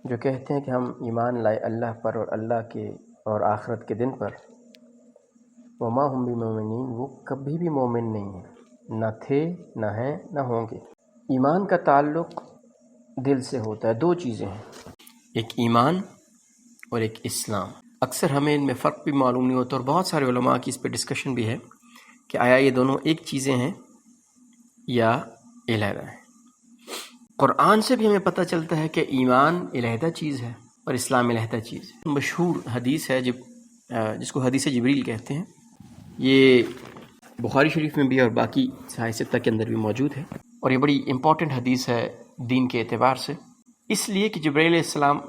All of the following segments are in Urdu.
جو کہتے ہیں کہ ہم ایمان لائے اللہ پر اور اللہ کے اور آخرت کے دن پر، وما ہم بمؤمنین، وہ کبھی بھی مومن نہیں ہیں، نہ تھے، نہ ہیں، نہ ہوں گے۔ ایمان کا تعلق دل سے ہوتا ہے۔ دو چیزیں ہیں، ایک ایمان اور ایک اسلام۔ اکثر ہمیں ان میں فرق بھی معلوم نہیں ہوتا، اور بہت سارے علماء کی اس پہ ڈسکشن بھی ہے کہ آیا یہ دونوں ایک چیزیں ہیں یا علیحدہ ہیں۔ قرآن سے بھی ہمیں پتہ چلتا ہے کہ ایمان علیحدہ چیز ہے اور اسلام علیحدہ چیز ہے۔ مشہور حدیث ہے جس کو حدیث جبریل کہتے ہیں، یہ بخاری شریف میں بھی اور باقی صحیح ستہ کے اندر بھی موجود ہے، اور یہ بڑی امپورٹنٹ حدیث ہے دین کے اعتبار سے، اس لیے کہ جبرائیل علیہ السلام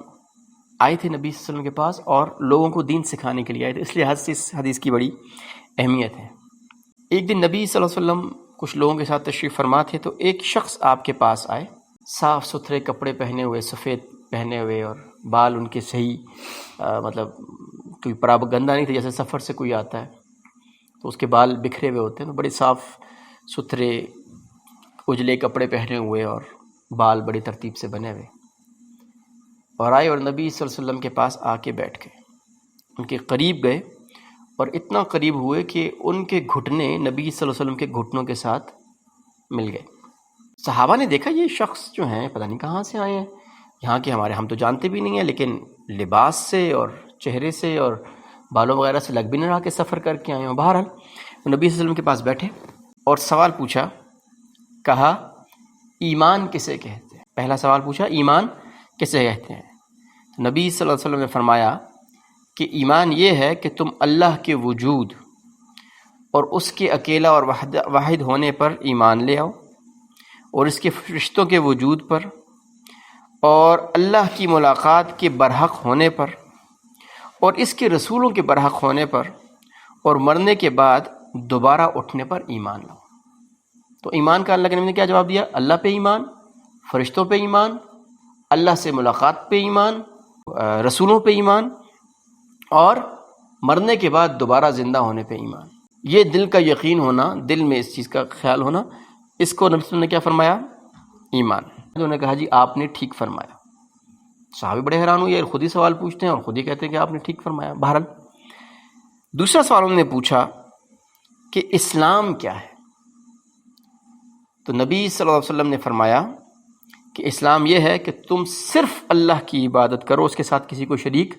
آئے تھے نبی صلی اللہ علیہ وسلم کے پاس اور لوگوں کو دین سکھانے کے لیے آئے تھے، اس لیے اس حدیث کی بڑی اہمیت ہے۔ ایک دن نبی صلی اللہ علیہ وسلم کچھ لوگوں کے ساتھ تشریف فرما تھے، تو ایک شخص آپ کے پاس آئے، صاف ستھرے کپڑے پہنے ہوئے، سفید پہنے ہوئے، اور بال ان کے صحیح مطلب کوئی پراگندہ نہیں تھے، جیسے سفر سے کوئی آتا ہے تو اس کے بال بکھرے ہوئے ہوتے ہیں، بڑے صاف ستھرے اجلے کپڑے پہنے ہوئے اور بال بڑی ترتیب سے بنے ہوئے، اور آئے اور نبی صلی اللہ علیہ وسلم کے پاس آ کے بیٹھ گئے، ان کے قریب گئے، اور اتنا قریب ہوئے کہ ان کے گھٹنے نبی صلی اللہ علیہ وسلم کے گھٹنوں کے ساتھ مل گئے۔ صحابہ نے دیکھا یہ شخص جو ہیں پتہ نہیں کہاں سے آئے ہیں، یہاں کے ہم تو جانتے بھی نہیں ہیں، لیکن لباس سے اور چہرے سے اور بالوں وغیرہ سے لگ بھی نہیں رہا کہ سفر کر کے آئے ہوں۔ بہرحال نبی صلی اللہ علیہ وسلم کے پاس بیٹھے اور سوال پوچھا، کہا ایمان کسے کہتے ہیں؟ پہلا سوال پوچھا، ایمان کسے کہتے ہیں؟ تو نبی صلی اللہ علیہ وسلم نے فرمایا کہ ایمان یہ ہے کہ تم اللہ کے وجود اور اس کے اکیلا اور واحد ہونے پر ایمان لے آؤ، اور اس کے فرشتوں کے وجود پر، اور اللہ کی ملاقات کے برحق ہونے پر، اور اس کے رسولوں کے برحق ہونے پر، اور مرنے کے بعد دوبارہ اٹھنے پر ایمان لاؤ۔ تو ایمان کا اللہ کے نبی نے کیا جواب دیا؟ اللہ پہ ایمان، فرشتوں پہ ایمان، اللہ سے ملاقات پہ ایمان، رسولوں پہ ایمان، اور مرنے کے بعد دوبارہ زندہ ہونے پہ ایمان۔ یہ دل کا یقین ہونا، دل میں اس چیز کا خیال ہونا، اس کو نبی صلی اللہ علیہ وسلم نے کیا فرمایا؟ ایمان۔ انہوں نے کہا جی آپ نے ٹھیک فرمایا۔ صحابی بڑے حیران ہوئے، خود ہی سوال پوچھتے ہیں اور خود ہی کہتے ہیں کہ آپ نے ٹھیک فرمایا۔ بہرحال دوسرا سوال انہوں نے پوچھا کہ اسلام کیا ہے؟ تو نبی صلی اللہ علیہ وسلم نے فرمایا کہ اسلام یہ ہے کہ تم صرف اللہ کی عبادت کرو، اس کے ساتھ کسی کو شریک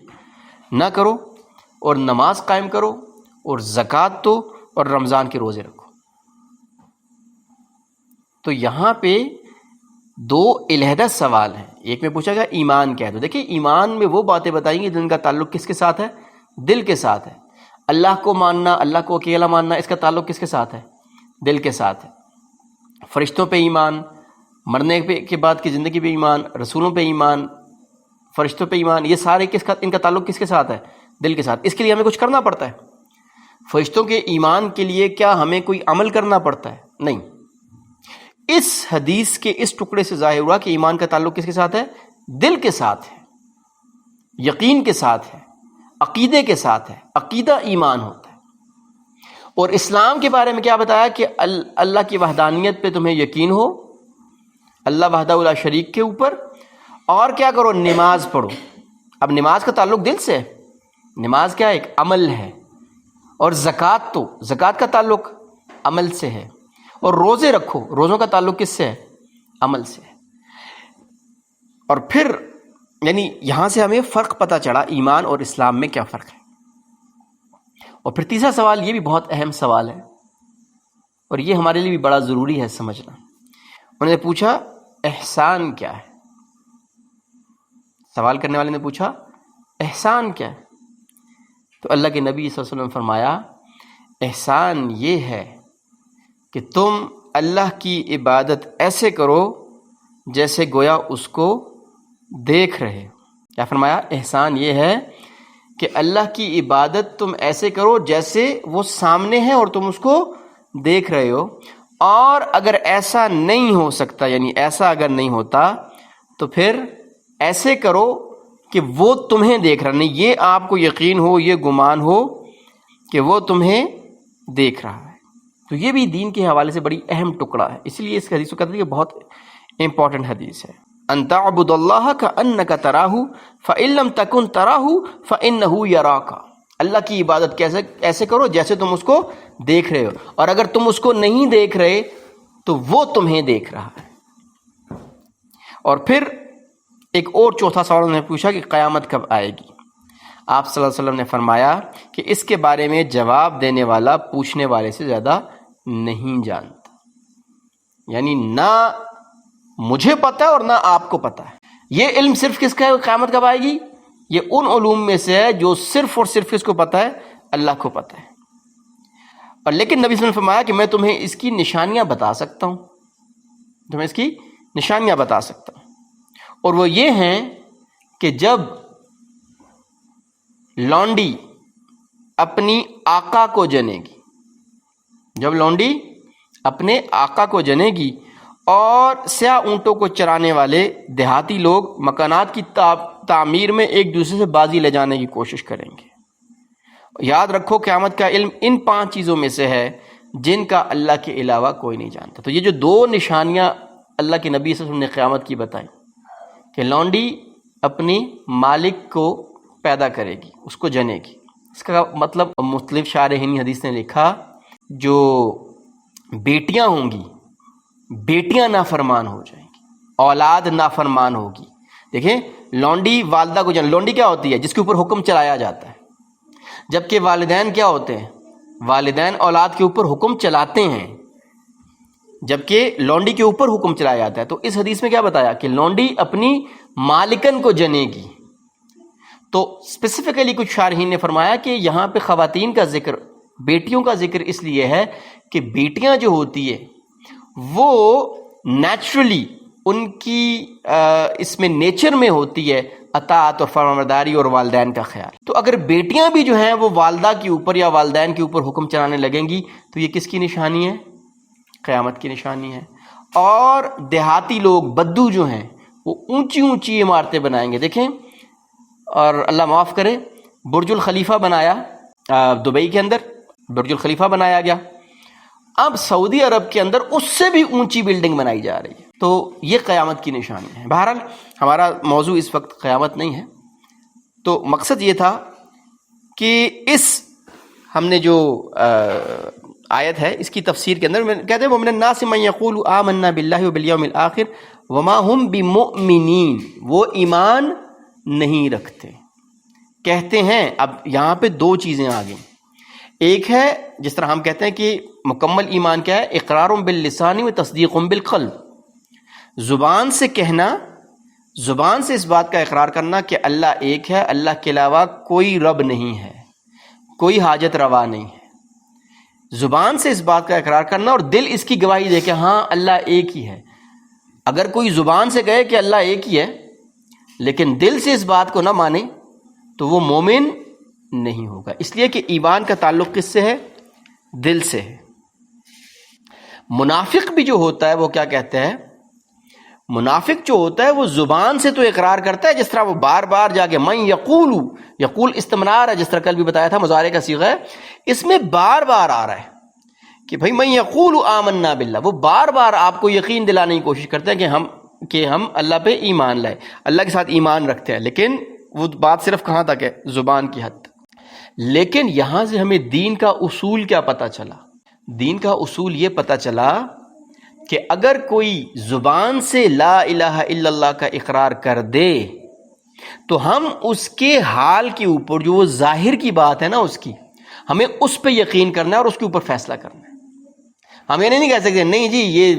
نہ کرو، اور نماز قائم کرو، اور زکوٰۃ دو، اور رمضان کے روزے رکھو۔ تو یہاں پہ دو علیحدہ سوال ہیں، ایک میں پوچھا گیا ایمان کیا ہے، تو دیکھیں ایمان میں وہ باتیں بتائیں گی جن کا تعلق کس کے ساتھ ہے؟ دل کے ساتھ ہے۔ اللہ کو ماننا، اللہ کو اکیلا ماننا، اس کا تعلق کس کے ساتھ ہے؟ دل کے ساتھ ہے۔ فرشتوں پہ ایمان، مرنے کے بعد کی زندگی پہ ایمان، رسولوں پہ ایمان، فرشتوں پہ ایمان، یہ سارے ان کا تعلق کس کے ساتھ ہے؟ دل کے ساتھ۔ اس کے لیے ہمیں کچھ کرنا پڑتا ہے؟ فرشتوں کے ایمان کے لیے کیا ہمیں کوئی عمل کرنا پڑتا ہے؟ نہیں۔ اس حدیث کے اس ٹکڑے سے ظاہر ہوا کہ ایمان کا تعلق کس کے ساتھ ہے؟ دل کے ساتھ ہے، یقین کے ساتھ ہے، عقیدے کے ساتھ ہے، عقیدہ ایمان ہوتا ہے۔ اور اسلام کے بارے میں کیا بتایا کہ اللہ کی وحدانیت پہ تمہیں یقین ہو، اللہ وحدہ لا شریک کے اوپر، اور کیا کرو؟ نماز پڑھو۔ اب نماز کا تعلق دل سے ہے، نماز کیا ایک عمل ہے، اور زکوٰۃ کا تعلق عمل سے ہے، اور روزے رکھو، روزوں کا تعلق کس سے ہے؟ عمل سے ہے۔ اور پھر یعنی یہاں سے ہمیں فرق پتہ چلا ایمان اور اسلام میں کیا فرق ہے۔ اور پھر تیسرا سوال، یہ بھی بہت اہم سوال ہے، اور یہ ہمارے لیے بھی بڑا ضروری ہے سمجھنا۔ انہوں نے پوچھا احسان کیا ہے؟ سوال کرنے والے نے پوچھا احسان کیا ہے؟ تو اللہ کے نبی صلی اللہ علیہ وسلم نے فرمایا احسان یہ ہے کہ تم اللہ کی عبادت ایسے کرو جیسے گویا اس کو دیکھ رہے ہو۔ کیا فرمایا؟ احسان یہ ہے کہ اللہ کی عبادت تم ایسے کرو جیسے وہ سامنے ہے اور تم اس کو دیکھ رہے ہو، اور اگر ایسا نہیں ہو سکتا، یعنی ایسا اگر نہیں ہوتا، تو پھر ایسے کرو کہ وہ تمہیں دیکھ رہا نہیں، یہ آپ کو یقین ہو، یہ گمان ہو کہ وہ تمہیں دیکھ رہا ہے۔ تو یہ بھی دین کے حوالے سے بڑی اہم ٹکڑا ہے، اس لیے اس حدیث کو کہتے ہیں کہ بہت امپورٹنٹ حدیث ہے۔ ان تعبد اللہ کأنک تراہ فإن لم تکن تراہ فإنہ یراک، اللہ کی عبادت کیسے ایسے کرو جیسے تم اس کو دیکھ رہے ہو، اور اگر تم اس کو نہیں دیکھ رہے تو وہ تمہیں دیکھ رہا ہے۔ اور پھر ایک اور چوتھا سوال انہوں نے پوچھا کہ قیامت کب آئے گی؟ آپ صلی اللہ علیہ وسلم نے فرمایا کہ اس کے بارے میں جواب دینے والا پوچھنے والے سے زیادہ نہیں جانتا، یعنی نہ مجھے پتہ ہے اور نہ آپ کو پتہ ہے۔ یہ علم صرف کس کا ہے قیامت کب آئے گی؟ یہ ان علوم میں سے ہے جو صرف اور صرف کس کو پتہ ہے؟ اللہ کو پتہ ہے۔ اور لیکن نبی صلی اللہ علیہ وسلم نے فرمایا کہ میں تمہیں اس کی نشانیاں بتا سکتا ہوں، تمہیں اس کی نشانیاں بتا سکتا ہوں، اور وہ یہ ہیں کہ جب لونڈی اپنی آقا کو جنے گی، جب لونڈی اپنے آقا کو جنے گی اور سیاہ اونٹوں کو چرانے والے دیہاتی لوگ مکانات کی تعمیر میں ایک دوسرے سے بازی لے جانے کی کوشش کریں گے۔ یاد رکھو قیامت کا علم ان 5 چیزوں میں سے ہے جن کا اللہ کے علاوہ کوئی نہیں جانتا۔ تو یہ جو 2 نشانیاں اللہ کے نبی صلی اللہ علیہ وسلم نے قیامت کی بتائیں کہ لونڈی اپنی مالک کو پیدا کرے گی، اس کو جنے گی، اس کا مطلب مختلف شارحین حدیث نے لکھا جو بیٹیاں ہوں گی، بیٹیاں نافرمان ہو جائیں گی، اولاد نافرمان ہوگی۔ دیکھیں لونڈی والدہ کو لونڈی کیا ہوتی ہے؟ جس کے اوپر حکم چلایا جاتا ہے، جبکہ والدین کیا ہوتے ہیں؟ والدین اولاد کے اوپر حکم چلاتے ہیں، جبکہ لونڈی کے اوپر حکم چلایا جاتا ہے۔ تو اس حدیث میں کیا بتایا کہ لونڈی اپنی مالکن کو جنے گی۔ تو اسپیسیفکلی کچھ شارحین نے فرمایا کہ یہاں پہ خواتین کا ذکر، بیٹیوں کا ذکر اس لیے ہے کہ بیٹیاں جو ہوتی ہے وہ نیچرلی ان کی اس میں نیچر میں ہوتی ہے اطاعت اور فرمانبرداری اور والدین کا خیال۔ تو اگر بیٹیاں بھی جو ہیں وہ والدہ کے اوپر یا والدین کے اوپر حکم چلانے لگیں گی تو یہ کس کی نشانی ہے؟ قیامت کی نشانی ہے۔ اور دیہاتی لوگ بدو جو ہیں وہ اونچی اونچی عمارتیں بنائیں گے۔ دیکھیں، اور اللہ معاف کرے، برج الخلیفہ بنایا دبئی کے اندر، برج الخلیفہ بنایا گیا، اب سعودی عرب کے اندر اس سے بھی اونچی بلڈنگ بنائی جا رہی ہے۔ تو یہ قیامت کی نشانی ہے۔ بہرحال ہمارا موضوع اس وقت قیامت نہیں ہے، تو مقصد یہ تھا کہ ہم نے جو آیت ہے اس کی تفسیر کے اندر کہتے ہیں وَمِنَ النَّاسِ مَن يَقُولُ آمَنَّا بِاللَّهِ وَبِالْيَوْمِ الْآخِرِ وَمَا هُمْ بِمُؤْمِنِينَ، وہ ایمان نہیں رکھتے، کہتے ہیں۔ اب یہاں پہ 2 چیزیں آ گئیں۔ ایک ہے جس طرح ہم کہتے ہیں کہ مکمل ایمان کیا ہے؟ اقرار باللسان و تصدیق بالقلب، زبان سے کہنا، زبان سے اس بات کا اقرار کرنا کہ اللہ ایک ہے، اللہ کے علاوہ کوئی رب نہیں ہے، کوئی حاجت روا نہیں ہے، زبان سے اس بات کا اقرار کرنا، اور دل اس کی گواہی دے کہ ہاں اللہ ایک ہی ہے۔ اگر کوئی زبان سے کہے کہ اللہ ایک ہی ہے لیکن دل سے اس بات کو نہ مانے تو وہ مومن نہیں ہوگا، اس لیے کہ ایمان کا تعلق کس سے ہے؟ دل سے ہے۔ منافق بھی جو ہوتا ہے وہ کیا کہتے ہیں؟ منافق جو ہوتا ہے وہ زبان سے تو اقرار کرتا ہے، جس طرح وہ بار بار جا کے من یقول، یقول استمرار ہے، جس طرح کل بھی بتایا تھا مضارع کا صیغہ ہے، اس میں بار بار آ رہا ہے کہ بھائی من یقول آمنا باللہ، وہ بار بار آپ کو یقین دلانے کی کوشش کرتے ہیں کہ ہم اللہ پہ ایمان لائے، اللہ کے ساتھ ایمان رکھتے ہیں، لیکن وہ بات صرف کہاں تک ہے؟ زبان کی حد تک۔ لیکن یہاں سے ہمیں دین کا اصول کیا پتہ چلا؟ دین کا اصول یہ پتہ چلا کہ اگر کوئی زبان سے لا الہ الا اللہ کا اقرار کر دے تو ہم اس کے حال کے اوپر، جو وہ ظاہر کی بات ہے نا اس کی، ہمیں اس پہ یقین کرنا ہے اور اس کے اوپر فیصلہ کرنا ہے۔ ہم یہ نہیں کہہ سکتے نہیں جی یہ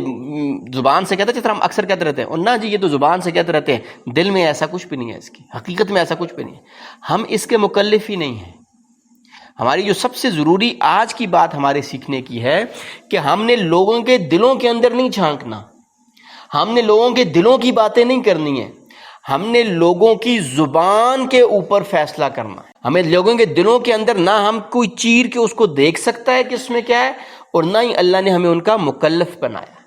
زبان سے کہتا ہے، جس طرح ہم اکثر کہتے رہتے ہیں، اور نہ جی یہ تو زبان سے کہتے رہتے ہیں، دل میں ایسا کچھ بھی نہیں ہے، اس کی حقیقت میں ایسا کچھ بھی نہیں ہے، ہم اس کے مکلف ہی نہیں ہیں۔ ہماری جو سب سے ضروری آج کی بات ہمارے سیکھنے کی ہے کہ ہم نے لوگوں کے دلوں کے اندر نہیں جھانکنا، ہم نے لوگوں کے دلوں کی باتیں نہیں کرنی ہے، ہم نے لوگوں کی زبان کے اوپر فیصلہ کرنا ہے۔ ہمیں لوگوں کے دلوں کے اندر نہ ہم کوئی چیر کے اس کو دیکھ سکتا ہے کہ اس میں کیا ہے، اور نہ ہی اللہ نے ہمیں ان کا مکلف بنایا۔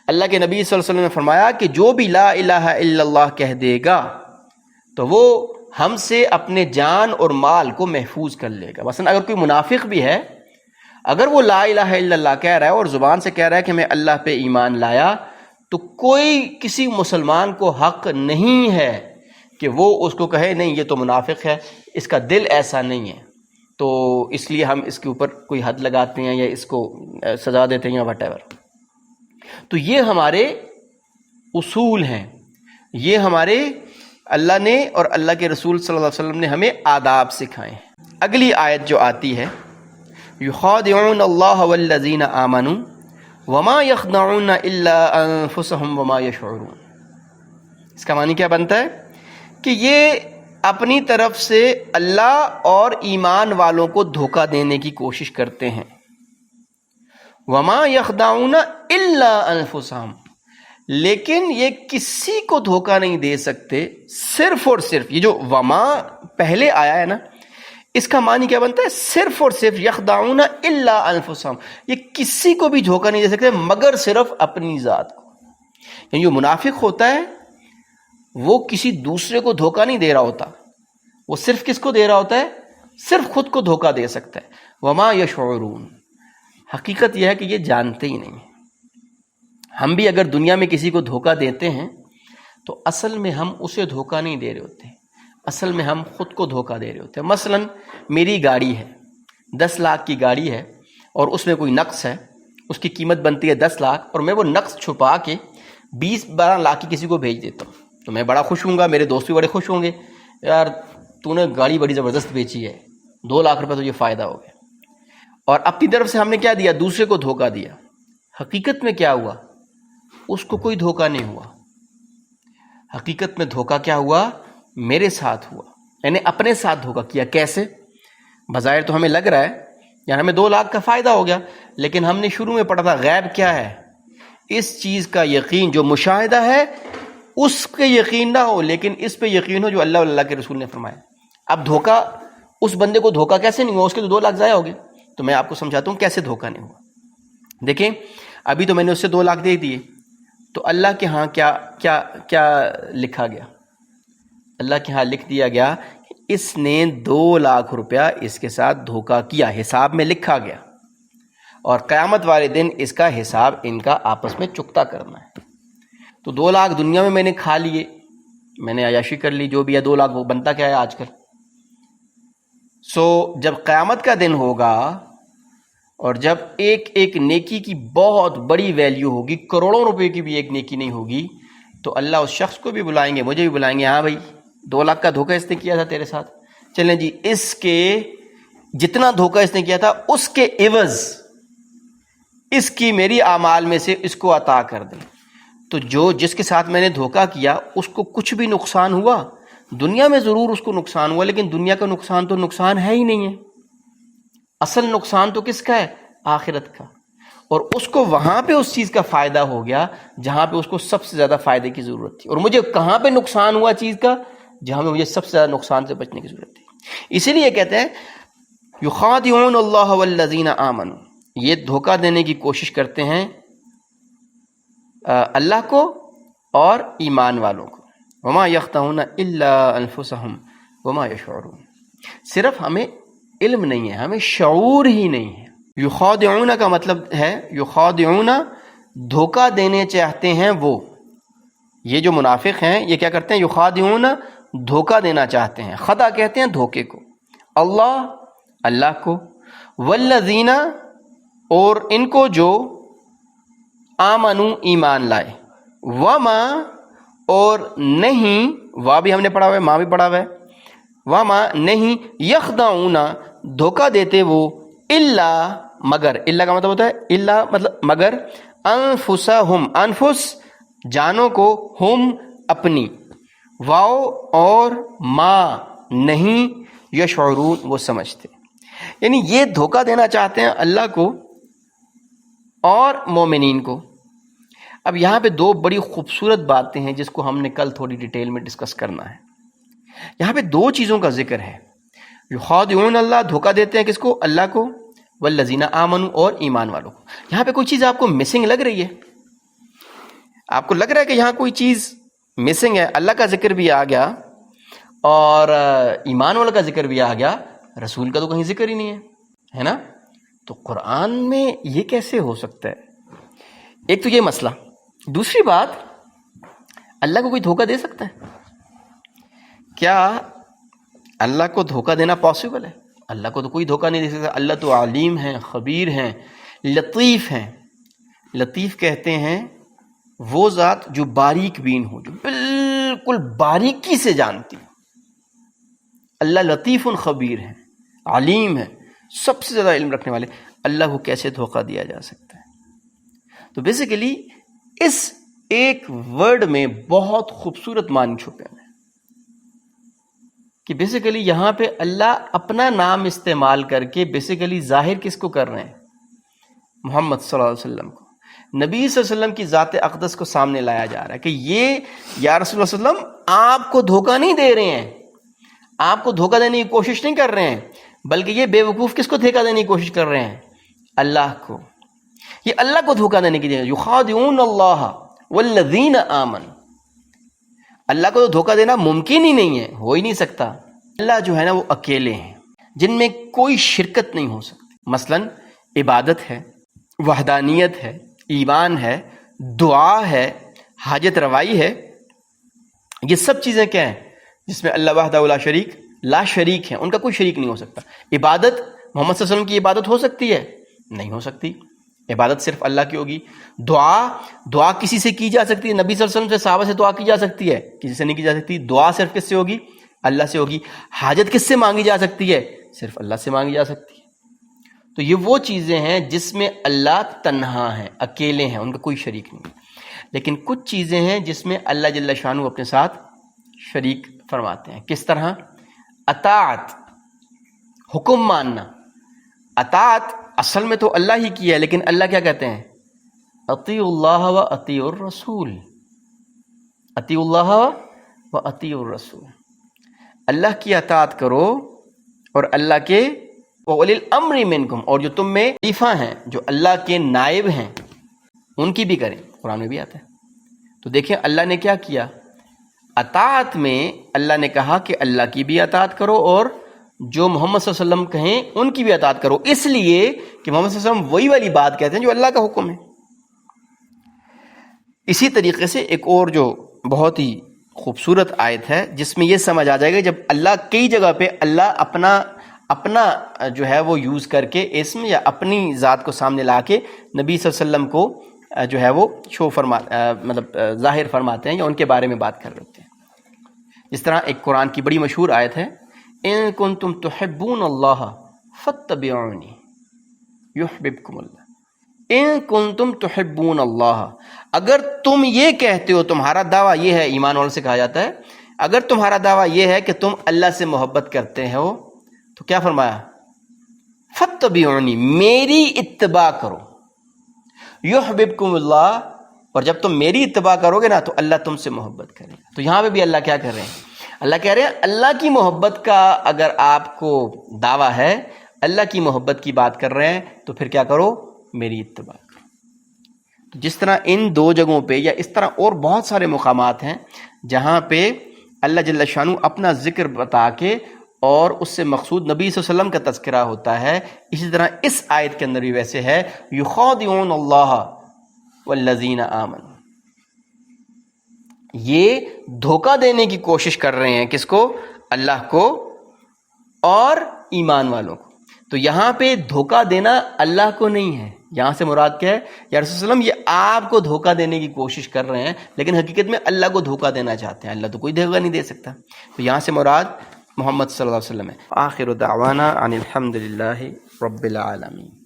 اللہ کے نبی صلی اللہ علیہ وسلم نے فرمایا کہ جو بھی لا الہ الا اللہ کہہ دے گا تو وہ ہم سے اپنے جان اور مال کو محفوظ کر لے گا۔ مثلا اگر کوئی منافق بھی ہے، اگر وہ لا الہ الا اللہ کہہ رہا ہے اور زبان سے کہہ رہا ہے کہ میں اللہ پہ ایمان لایا، تو کوئی کسی مسلمان کو حق نہیں ہے کہ وہ اس کو کہے نہیں یہ تو منافق ہے، اس کا دل ایسا نہیں ہے تو اس لیے ہم اس کے اوپر کوئی حد لگاتے ہیں یا اس کو سزا دیتے ہیں یا وٹ ایور۔ تو یہ ہمارے اصول ہیں، یہ ہمارے اللہ نے اور اللہ کے رسول صلی اللہ علیہ وسلم نے ہمیں آداب سکھائے ہیں۔ اگلی آیت جو آتی ہے یخادعون اللہ والذین آمنوا وما یخدعون الا انفسهم وما یشعرون، اس کا معنی کیا بنتا ہے کہ یہ اپنی طرف سے اللہ اور ایمان والوں کو دھوکہ دینے کی کوشش کرتے ہیں۔ وما یخدعون الا انفسهم، لیکن یہ کسی کو دھوکہ نہیں دے سکتے، صرف اور صرف یہ جو وما پہلے آیا ہے نا، اس کا معنی کیا بنتا ہے؟ صرف اور صرف یخدعون الا انفسهم، یہ کسی کو بھی دھوکہ نہیں دے سکتے مگر صرف اپنی ذات کو۔ یعنی جو منافق ہوتا ہے وہ کسی دوسرے کو دھوکہ نہیں دے رہا ہوتا، وہ صرف کس کو دے رہا ہوتا ہے؟ صرف خود کو دھوکہ دے سکتا ہے۔ وما یشعرون، حقیقت یہ ہے کہ یہ جانتے ہی نہیں ہیں۔ ہم بھی اگر دنیا میں کسی کو دھوکہ دیتے ہیں تو اصل میں ہم اسے دھوکہ نہیں دے رہے ہوتے، اصل میں ہم خود کو دھوکہ دے رہے ہوتے ہیں۔ مثلا میری گاڑی ہے، 10 لاکھ کی گاڑی ہے اور اس میں کوئی نقص ہے، اس کی قیمت بنتی ہے 10 لاکھ اور میں وہ نقص چھپا کے 20-12 لاکھ کی کسی کو بھیج دیتا ہوں تو میں بڑا خوش ہوں گا، میرے دوست بھی بڑے خوش ہوں گے، یار تو نے گاڑی بڑی زبردست بیچی ہے، 2 لاکھ روپے تو یہ فائدہ ہو گیا۔ اور اپنی طرف سے ہم نے کیا دیا؟ دوسرے کو دھوکہ دیا۔ حقیقت میں کیا ہوا؟ اس کو کوئی دھوکہ نہیں ہوا، حقیقت میں دھوکہ کیا ہوا؟ میرے ساتھ ہوا، یعنی اپنے ساتھ دھوکہ کیا۔ کیسے؟ بظاہر تو ہمیں لگ رہا ہے یعنی ہمیں 2 لاکھ کا فائدہ ہو گیا، لیکن ہم نے شروع میں پڑھا تھا غیب کیا ہے؟ اس چیز کا یقین جو مشاہدہ ہے اس کے یقین نہ ہو، لیکن اس پہ یقین ہو جو اللہ اور اللہ کے رسول نے فرمایا۔ اب دھوکہ اس بندے کو دھوکہ کیسے نہیں ہوا؟ اس کے تو 2 لاکھ ضائع ہو گئے۔ تو میں آپ کو سمجھاتا ہوں کیسے دھوکہ نہیں ہوا۔ دیکھیں ابھی تو میں نے اس سے 2 لاکھ دے دیے، تو اللہ کے ہاں کیا کیا کیا لکھا گیا؟ اللہ کے ہاں لکھ دیا گیا کہ اس نے 2 لاکھ روپیہ اس کے ساتھ دھوکہ کیا، حساب میں لکھا گیا، اور قیامت والے دن اس کا حساب ان کا آپس میں چکتا کرنا ہے۔ تو 2 لاکھ دنیا میں نے کھا لیے، میں نے عیاشی کر لی، جو بھی ہے 2 لاکھ وہ بنتا کیا ہے آج کل۔ سو جب قیامت کا دن ہوگا اور جب ایک ایک نیکی کی بہت بڑی ویلیو ہوگی، کروڑوں روپے کی بھی ایک نیکی نہیں ہوگی، تو اللہ اس شخص کو بھی بلائیں گے، مجھے بھی بلائیں گے، ہاں بھائی 2 لاکھ کا دھوکہ اس نے کیا تھا تیرے ساتھ، چلیں جی اس کے جتنا دھوکہ اس نے کیا تھا اس کے عوض اس کی میری اعمال میں سے اس کو عطا کر دیں۔ تو جس کے ساتھ میں نے دھوکہ کیا اس کو کچھ بھی نقصان ہوا؟ دنیا میں ضرور اس کو نقصان ہوا، لیکن دنیا کا نقصان تو نقصان ہے ہی نہیں ہے، اصل نقصان تو کس کا ہے؟ آخرت کا۔ اور اس کو وہاں پہ اس چیز کا فائدہ ہو گیا جہاں پہ اس کو سب سے زیادہ فائدے کی ضرورت تھی، اور مجھے کہاں پہ نقصان ہوا چیز کا؟ جہاں پہ مجھے سب سے زیادہ نقصان سے بچنے کی ضرورت تھی۔ اسی لیے کہتے ہیں یخادعون اللہ والذین آمنوا، یہ دھوکہ دینے کی کوشش کرتے ہیں اللہ کو اور ایمان والوں کو۔ وما یخدعون الا انفسهم وما یشعرون، صرف ہمیں علم نہیں ہے، ہمیں شعور ہی نہیں ہے۔ یخادعون کا مطلب ہے یخادعون، دھوکہ دینے چاہتے ہیں وہ، یہ جو منافق ہیں یہ کیا کرتے ہیں؟ یخادعون، دھوکہ دینا چاہتے ہیں، خدا کہتے ہیں دھوکے کو، اللہ کو، والذین، اور ان کو جو آمنو، ایمان لائے، وما، اور نہیں، وا بھی ہم نے پڑھا ہوا ہے، ماں بھی پڑھا ہوا ہے، وما نہیں، یخدعون، دھوکہ دیتے وہ، الا، مگر، الا کا مطلب ہوتا ہے الا مطلب مگر، انفسہم، انفس جانوں کو، ہم اپنی، واو اور ما نہیں، یشعرون وہ سمجھتے، یعنی یہ دھوکہ دینا چاہتے ہیں اللہ کو اور مومنین کو۔ اب یہاں پہ 2 بڑی خوبصورت باتیں ہیں جس کو ہم نے کل تھوڑی ڈیٹیل میں ڈسکس کرنا ہے۔ یہاں پہ 2 چیزوں کا ذکر ہے، یخادعون اللہ، دھوکہ دیتے ہیں کس کو؟ اللہ کو، والذین آمنوا، اور ایمان والوں کو۔ یہاں پہ کوئی چیز آپ کو مسنگ لگ رہی ہے؟ آپ کو لگ رہا ہے کہ یہاں کوئی چیز مسنگ ہے؟ اللہ کا ذکر بھی آ گیا اور ایمان والوں کا ذکر بھی آ گیا، رسول کا تو کہیں ذکر ہی نہیں ہے نا؟ تو قرآن میں یہ کیسے ہو سکتا ہے؟ ایک تو یہ مسئلہ، دوسری بات، اللہ کو کوئی دھوکہ دے سکتا ہے؟ کیا اللہ کو دھوکہ دینا پاسبل ہے؟ اللہ کو تو کوئی دھوکہ نہیں دے سکتا. اللہ تو علیم ہیں، خبیر ہیں، لطیف ہیں. لطیف کہتے ہیں وہ ذات جو باریک بین ہو، جو بالکل باریکی سے جانتی. اللہ لطیف خبیر ہے، علیم ہے، سب سے زیادہ علم رکھنے والے. اللہ کو کیسے دھوکہ دیا جا سکتا ہے؟ تو بیسیکلی اس ایک ورڈ میں بہت خوبصورت معنی چھپے ہیں کہ بیسیکلی یہاں پہ اللہ اپنا نام استعمال کر کے بیسیکلی ظاہر کس کو کر رہے ہیں؟ محمد صلی اللہ علیہ وسلم کو، نبی صلی اللہ علیہ وسلم کی ذات اقدس کو سامنے لایا جا رہا ہے کہ یہ یا رسول اللہ صلی اللہ علیہ وسلم آپ کو دھوکہ نہیں دے رہے ہیں، آپ کو دھوکہ دینے کی کوشش نہیں کر رہے ہیں، بلکہ یہ بے وقوف کس کو دھوکہ دینے کی کوشش کر رہے ہیں؟ اللہ کو. یہ اللہ کو دھوکہ دینے کی دے یخادعون اللہ والذین آمنوا. اللہ کو تو دھوکہ دینا ممکن ہی نہیں ہے، ہو ہی نہیں سکتا. اللہ جو ہے نا وہ اکیلے ہیں جن میں کوئی شرکت نہیں ہو سکتی. مثلا عبادت ہے، وحدانیت ہے، ایمان ہے، دعا ہے، حاجت روائی ہے. یہ سب چیزیں کیا ہیں جس میں اللہ وحدہ لا شریک، لا شریک ہیں، ان کا کوئی شریک نہیں ہو سکتا. عبادت محمد صلی اللہ علیہ وسلم کی عبادت ہو سکتی ہے؟ نہیں ہو سکتی. عبادت صرف اللہ کی ہوگی. دعا کسی سے کی جا سکتی ہے؟ نبی صلی اللہ علیہ وسلم سے، صحابہ سے دعا کی جا سکتی ہے؟ کسی سے نہیں کی جا سکتی. دعا صرف کس سے ہوگی؟ اللہ سے ہوگی. حاجت کس سے مانگی جا سکتی ہے؟ صرف اللہ سے مانگی جا سکتی ہے. تو یہ وہ چیزیں ہیں جس میں اللہ تنہا ہیں، اکیلے ہیں، ان کا کوئی شریک نہیں. لیکن کچھ چیزیں ہیں جس میں اللہ جل شانہ اپنے ساتھ شریک فرماتے ہیں. کس طرح؟ اطاعت، حکم ماننا. اطاعت اصل میں تو اللہ ہی کی ہے، لیکن اللہ کیا کہتے ہیں؟ اطیعوا اللہ و اطیعوا الرسول. اطیعوا اللہ و اطیعوا الرسول. اللہ کی اطاعت کرو اور اللہ کے وَأُولِي الْأَمْرِ مِنْكُمْ، اور جو تم میں خلیفہ ہیں، جو اللہ کے نائب ہیں، ان کی بھی کریں. قرآن میں بھی آتا ہے. تو دیکھیں اللہ نے کیا کیا. اطاعت میں اللہ نے کہا کہ اللہ کی بھی اطاعت کرو اور جو محمد صلی اللہ علیہ وسلم کہیں ان کی بھی اطاعت کرو، اس لیے کہ محمد صلی اللہ علیہ وسلم وہی والی بات کہتے ہیں جو اللہ کا حکم ہے. اسی طریقے سے ایک اور جو بہت ہی خوبصورت آیت ہے جس میں یہ سمجھ آ جائے گا جب اللہ کئی جگہ پہ اللہ اپنا جو ہے وہ یوز کر کے اسم یا اپنی ذات کو سامنے لا کے نبی صلی اللہ علیہ وسلم کو جو ہے وہ مطلب ظاہر فرماتے ہیں یا ان کے بارے میں بات کر رہے ہیں. جس طرح ایک قرآن کی بڑی مشہور آیت ہے، ان کنتم تحبون اللہ فاتبعونی یحببکم اللہ. ان کنتم تحبون اللہ، اگر تم یہ کہتے ہو، تمہارا دعویٰ یہ ہے، ایمان والوں سے کہا جاتا ہے اگر تمہارا دعویٰ یہ ہے کہ تم اللہ سے محبت کرتے ہو تو کیا فرمایا؟ فاتبعونی، میری اتباع کرو. یحببکم اللہ، اور جب تم میری اتباع کرو گے نا تو اللہ تم سے محبت کرے گا. تو یہاں پہ بھی اللہ کیا کر رہے ہیں؟ اللہ کہہ رہے ہیں اللہ کی محبت کا اگر آپ کو دعویٰ ہے، اللہ کی محبت کی بات کر رہے ہیں تو پھر کیا کرو؟ میری اتباع کرو. تو جس طرح ان دو جگہوں پہ یا اس طرح اور بہت سارے مقامات ہیں جہاں پہ اللہ جل شانہ اپنا ذکر بتا کے اور اس سے مقصود نبی صلی اللہ علیہ وسلم کا تذکرہ ہوتا ہے، اسی طرح اس آیت کے اندر بھی ویسے ہے، یخادعون اللہ والذین آمنوا. یہ دھوکہ دینے کی کوشش کر رہے ہیں کس کو؟ اللہ کو اور ایمان والوں کو. تو یہاں پہ دھوکہ دینا اللہ کو نہیں ہے، یہاں سے مراد کیا ہے؟ یا رسول اللہ علیہ وسلم یہ آپ کو دھوکہ دینے کی کوشش کر رہے ہیں، لیکن حقیقت میں اللہ کو دھوکہ دینا چاہتے ہیں. اللہ تو کوئی دھوکہ نہیں دے سکتا. تو یہاں سے مراد محمد صلی اللہ علیہ وسلم ہے. آخر دعوانا ان الحمد للہ رب العالمین.